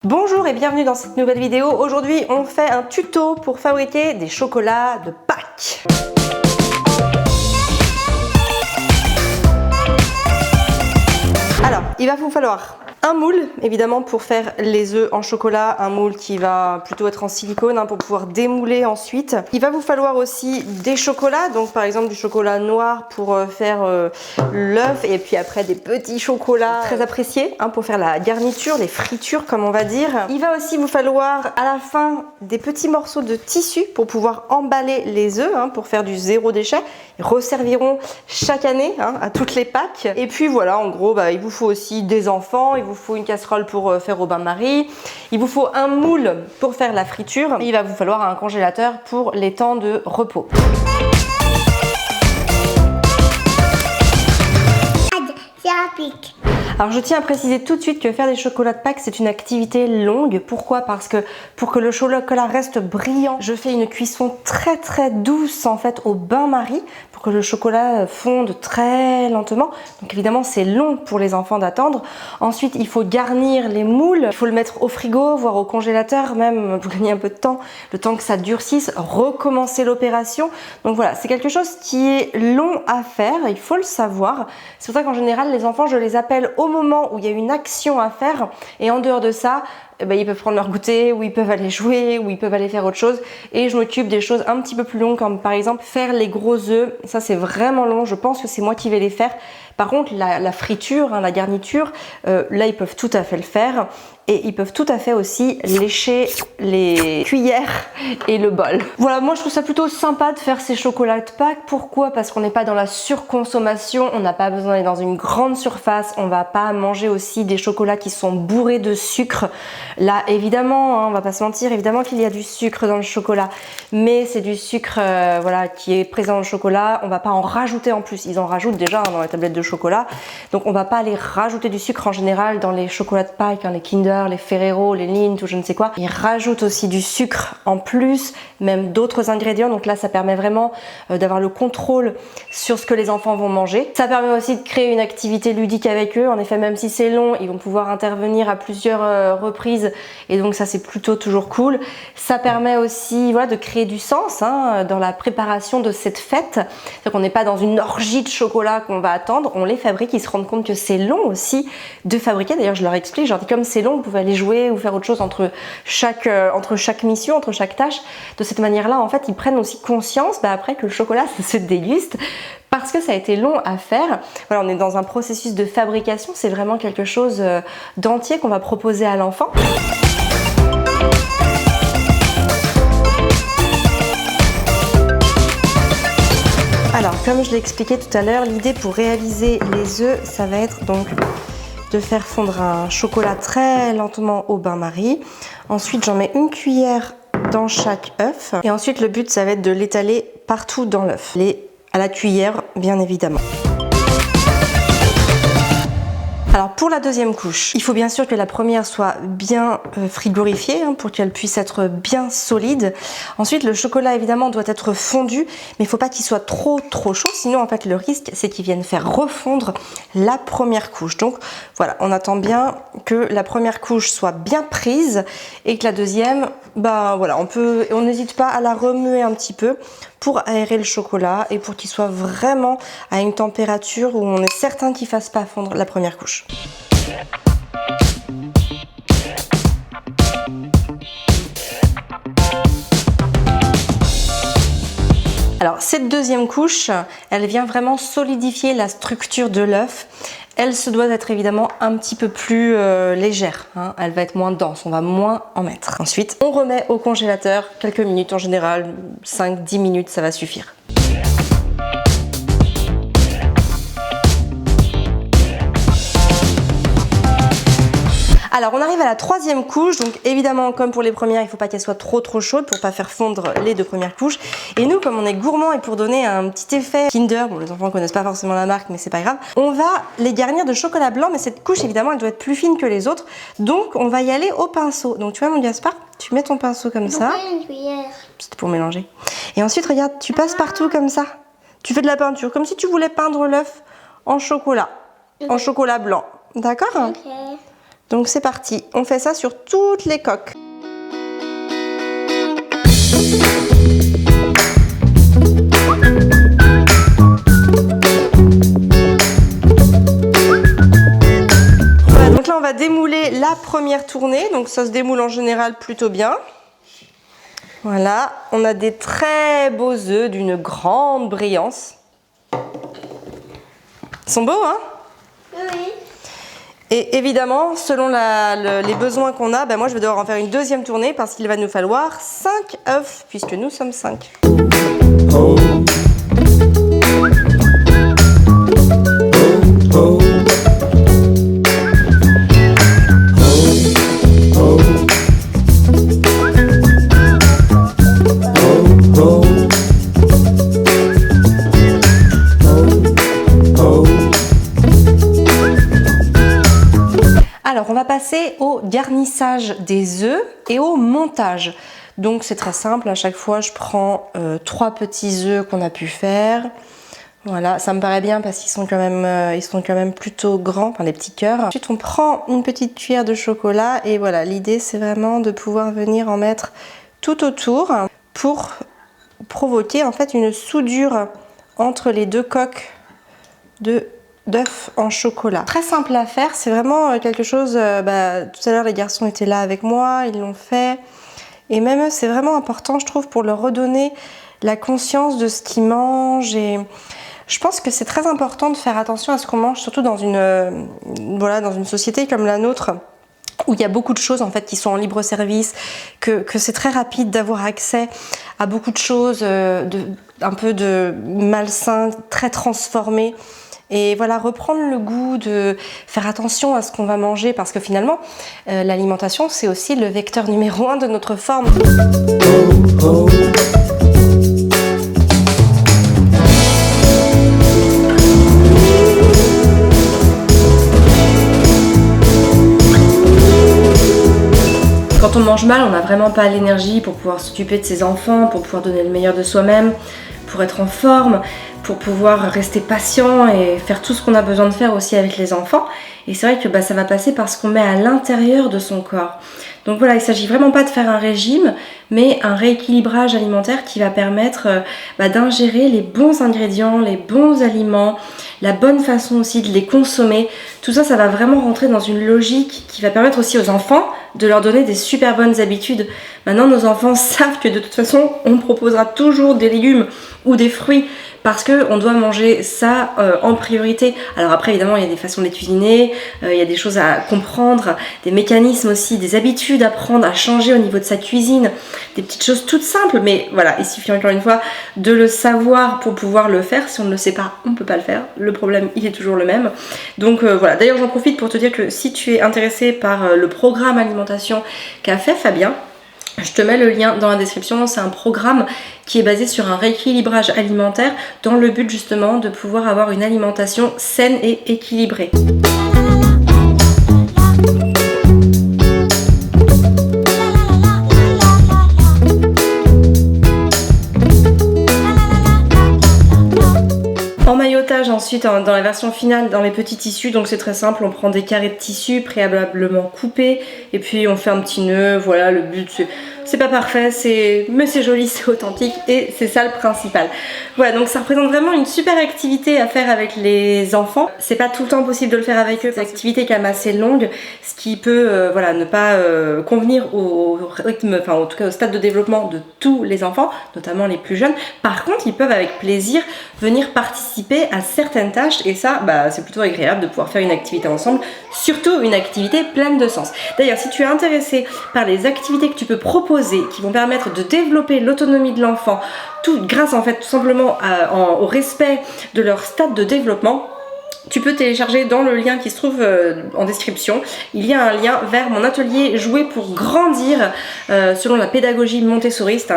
Bonjour et bienvenue dans cette nouvelle vidéo. Aujourd'hui, on fait un tuto pour fabriquer des chocolats de Pâques. Alors, il va vous falloir un moule, évidemment, pour faire les œufs en chocolat, un moule qui va plutôt être en silicone pour pouvoir démouler ensuite. Il va vous falloir aussi des chocolats, donc par exemple du chocolat noir pour faire l'œuf, et puis après des petits chocolats très appréciés pour faire la garniture, les fritures comme on va dire. Il va aussi vous falloir à la fin des petits morceaux de tissu pour pouvoir emballer les œufs, pour faire du zéro déchet. Ils resserviront chaque année à toutes les Pâques. Et puis voilà, en gros, il vous faut aussi des enfants, il vous faut une casserole pour faire au bain-marie, il vous faut un moule pour faire la friture, et il va vous falloir un congélateur pour les temps de repos. Alors je tiens à préciser tout de suite que faire des chocolats de Pâques c'est une activité longue. Pourquoi? Parce que pour que le chocolat reste brillant, je fais une cuisson très douce en fait au bain-marie pour que le chocolat fonde très lentement. Donc évidemment c'est long pour les enfants d'attendre. Ensuite il faut garnir les moules, il faut le mettre au frigo, voire au congélateur même pour gagner un peu de temps, le temps que ça durcisse, recommencer l'opération. Donc voilà, c'est quelque chose qui est long à faire, il faut le savoir. C'est pour ça qu'en général les enfants je les appelle au moment où il y a une action à faire, et en dehors de ça ils peuvent prendre leur goûter, ou ils peuvent aller jouer, ou ils peuvent aller faire autre chose, et je m'occupe des choses un petit peu plus longues comme par exemple faire les gros œufs. Ça c'est vraiment long, je pense que c'est moi qui vais les faire. Par contre la friture, la garniture, là ils peuvent tout à fait le faire, et ils peuvent tout à fait aussi lécher les cuillères et le bol. Voilà, moi je trouve ça plutôt sympa de faire ces chocolats de Pâques. Pourquoi? Parce qu'on n'est pas dans la surconsommation, on n'a pas besoin d'aller dans une grande surface, on va pas manger aussi des chocolats qui sont bourrés de sucre. Là évidemment, on va pas se mentir, évidemment qu'il y a du sucre dans le chocolat, mais c'est du sucre qui est présent dans le chocolat, on va pas en rajouter en plus. Ils en rajoutent déjà dans les tablettes de chocolat, donc on va pas aller rajouter du sucre en général dans les chocolats de Pâques, les Kinder, les Ferrero, les Lindt ou je ne sais quoi. Ils rajoutent aussi du sucre en plus, même d'autres ingrédients, donc là ça permet vraiment d'avoir le contrôle sur ce que les enfants vont manger. Ça permet aussi de créer une activité ludique avec eux. En effet, même si c'est long, ils vont pouvoir intervenir à plusieurs reprises, et donc ça c'est plutôt toujours cool. Ça permet aussi de créer du sens dans la préparation de cette fête. C'est-à-dire qu'on n'est pas dans une orgie de chocolat qu'on va attendre, on les fabrique, ils se rendent compte que c'est long aussi de fabriquer. D'ailleurs je leur explique, je leur dis comme c'est long, vous pouvez aller jouer ou faire autre chose entre chaque mission, entre chaque tâche. De cette manière-là, en fait, ils prennent aussi conscience après que le chocolat, ça se déguste parce que ça a été long à faire. Voilà, on est dans un processus de fabrication, c'est vraiment quelque chose d'entier qu'on va proposer à l'enfant. Alors, comme je l'ai expliqué tout à l'heure, l'idée pour réaliser les œufs, ça va être donc de faire fondre un chocolat très lentement au bain-marie. Ensuite, j'en mets une cuillère dans chaque œuf. Et ensuite, le but, ça va être de l'étaler partout dans l'œuf. À la cuillère, bien évidemment. Alors pour la deuxième couche, il faut bien sûr que la première soit bien frigorifiée pour qu'elle puisse être bien solide. Ensuite le chocolat évidemment doit être fondu, mais il ne faut pas qu'il soit trop chaud, sinon en fait le risque c'est qu'il vienne faire refondre la première couche. Donc voilà, on attend bien que la première couche soit bien prise et que la deuxième, on n'hésite pas à la remuer un petit peu pour aérer le chocolat et pour qu'il soit vraiment à une température où on est certain qu'il ne fasse pas fondre la première couche. Alors cette deuxième couche, elle vient vraiment solidifier la structure de l'œuf. Elle se doit être évidemment un petit peu plus légère, elle va être moins dense, on va moins en mettre. Ensuite, on remet au congélateur quelques minutes, en général 5-10 minutes, ça va suffire. Alors on arrive à la troisième couche, donc évidemment comme pour les premières, il ne faut pas qu'elle soit trop chaude pour pas faire fondre les deux premières couches. Et nous, comme on est gourmand et pour donner un petit effet Kinder, bon les enfants ne connaissent pas forcément la marque mais c'est pas grave, on va les garnir de chocolat blanc, mais cette couche évidemment elle doit être plus fine que les autres, donc on va y aller au pinceau. Donc tu vois mon Gaspard, tu mets ton pinceau comme ça, c'est pour mélanger. Et ensuite regarde, tu passes partout comme ça, tu fais de la peinture, comme si tu voulais peindre l'œuf en chocolat blanc, d'accord? Donc c'est parti, on fait ça sur toutes les coques. Voilà, donc là on va démouler la première tournée, donc ça se démoule en général plutôt bien. Voilà, on a des très beaux œufs d'une grande brillance. Ils sont beaux, hein? Oui. Et évidemment, selon les besoins qu'on a, ben moi je vais devoir en faire une deuxième tournée parce qu'il va nous falloir 5 œufs, puisque nous sommes 5. Alors, on va passer au garnissage des œufs et au montage. Donc, c'est très simple. À chaque fois, je prends 3 petits œufs qu'on a pu faire. Voilà, ça me paraît bien parce qu'ils sont quand même plutôt grands, enfin les petits cœurs. Ensuite, on prend une petite cuillère de chocolat et voilà, l'idée, c'est vraiment de pouvoir venir en mettre tout autour pour provoquer en fait une soudure entre les deux coques d'œufs en chocolat. Très simple à faire, c'est vraiment quelque chose, tout à l'heure les garçons étaient là avec moi, ils l'ont fait, et même eux c'est vraiment important je trouve pour leur redonner la conscience de ce qu'ils mangent, et je pense que c'est très important de faire attention à ce qu'on mange, surtout dans une société comme la nôtre, où il y a beaucoup de choses en fait qui sont en libre service, que c'est très rapide d'avoir accès à beaucoup de choses, un peu de malsains, très transformés. Et voilà, reprendre le goût, de faire attention à ce qu'on va manger, parce que finalement, l'alimentation, c'est aussi le vecteur numéro 1 de notre forme. Quand on mange mal, on n'a vraiment pas l'énergie pour pouvoir s'occuper de ses enfants, pour pouvoir donner le meilleur de soi-même, pour être en forme, pour pouvoir rester patient et faire tout ce qu'on a besoin de faire aussi avec les enfants. Et c'est vrai que ça va passer par ce qu'on met à l'intérieur de son corps. Donc voilà, il ne s'agit vraiment pas de faire un régime, mais un rééquilibrage alimentaire qui va permettre d'ingérer les bons ingrédients, les bons aliments, la bonne façon aussi de les consommer. Tout ça, ça va vraiment rentrer dans une logique qui va permettre aussi aux enfants de leur donner des super bonnes habitudes. Maintenant, nos enfants savent que de toute façon, on proposera toujours des légumes ou des fruits parce qu'on doit manger ça en priorité. Alors après, évidemment, il y a des façons de les cuisiner, il y a des choses à comprendre, des mécanismes aussi, des habitudes à prendre, à changer au niveau de sa cuisine, des petites choses toutes simples, mais voilà, il suffit encore une fois de le savoir pour pouvoir le faire. Si on ne le sait pas, on ne peut pas le faire. Le problème, il est toujours le même. Donc voilà, d'ailleurs, j'en profite pour te dire que si tu es intéressé par le programme alimentation qu'a fait Fabien, je te mets le lien dans la description. C'est un programme qui est basé sur un rééquilibrage alimentaire dans le but justement de pouvoir avoir une alimentation saine et équilibrée. Emmaillotage ensuite dans la version finale dans les petits tissus, donc c'est très simple, on prend des carrés de tissu préalablement coupés et puis on fait un petit nœud. Voilà, le but c'est pas parfait, mais c'est joli, c'est authentique et c'est ça le principal. Voilà, donc ça représente vraiment une super activité à faire avec les enfants. C'est pas tout le temps possible de le faire avec eux, c'est une activité quand même assez longue, ce qui peut ne pas convenir au rythme, enfin en tout cas au stade de développement de tous les enfants, notamment les plus jeunes. Par contre, ils peuvent avec plaisir venir participer à certaines tâches et ça, c'est plutôt agréable de pouvoir faire une activité ensemble, surtout une activité pleine de sens. D'ailleurs, si tu es intéressé par les activités que tu peux proposer qui vont permettre de développer l'autonomie de l'enfant, tout grâce en fait tout simplement au respect de leur stade de développement, tu peux télécharger dans le lien qui se trouve en description. Il y a un lien vers mon atelier Jouer pour grandir selon la pédagogie Montessori. C'est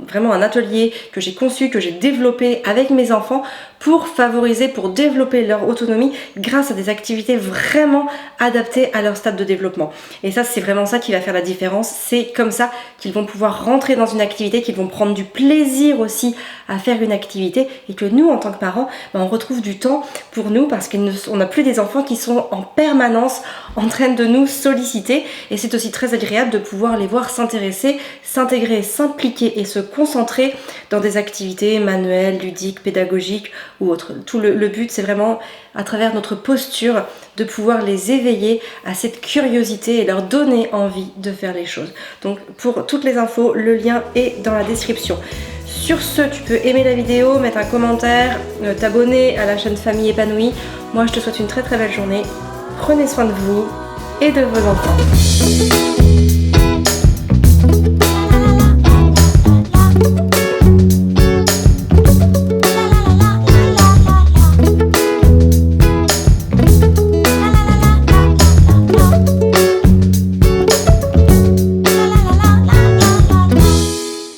vraiment un atelier que j'ai conçu, que j'ai développé avec mes enfants pour favoriser, pour développer leur autonomie grâce à des activités vraiment adaptées à leur stade de développement. Et ça, c'est vraiment ça qui va faire la différence. C'est comme ça qu'ils vont pouvoir rentrer dans une activité, qu'ils vont prendre du plaisir aussi à faire une activité et que nous, en tant que parents, on retrouve du temps pour nous parce qu'on n'a plus des enfants qui sont en permanence en train de nous solliciter, et c'est aussi très agréable de pouvoir les voir s'intéresser, s'intégrer, s'impliquer et se concentrer dans des activités manuelles, ludiques, pédagogiques ou autres. Tout le but, c'est vraiment à travers notre posture de pouvoir les éveiller à cette curiosité et leur donner envie de faire les choses. Donc pour toutes les infos, le lien est dans la description. Sur ce, tu peux aimer la vidéo, mettre un commentaire, t'abonner à la chaîne Famille Épanouie. Moi, je te souhaite une très très belle journée. Prenez soin de vous et de vos enfants.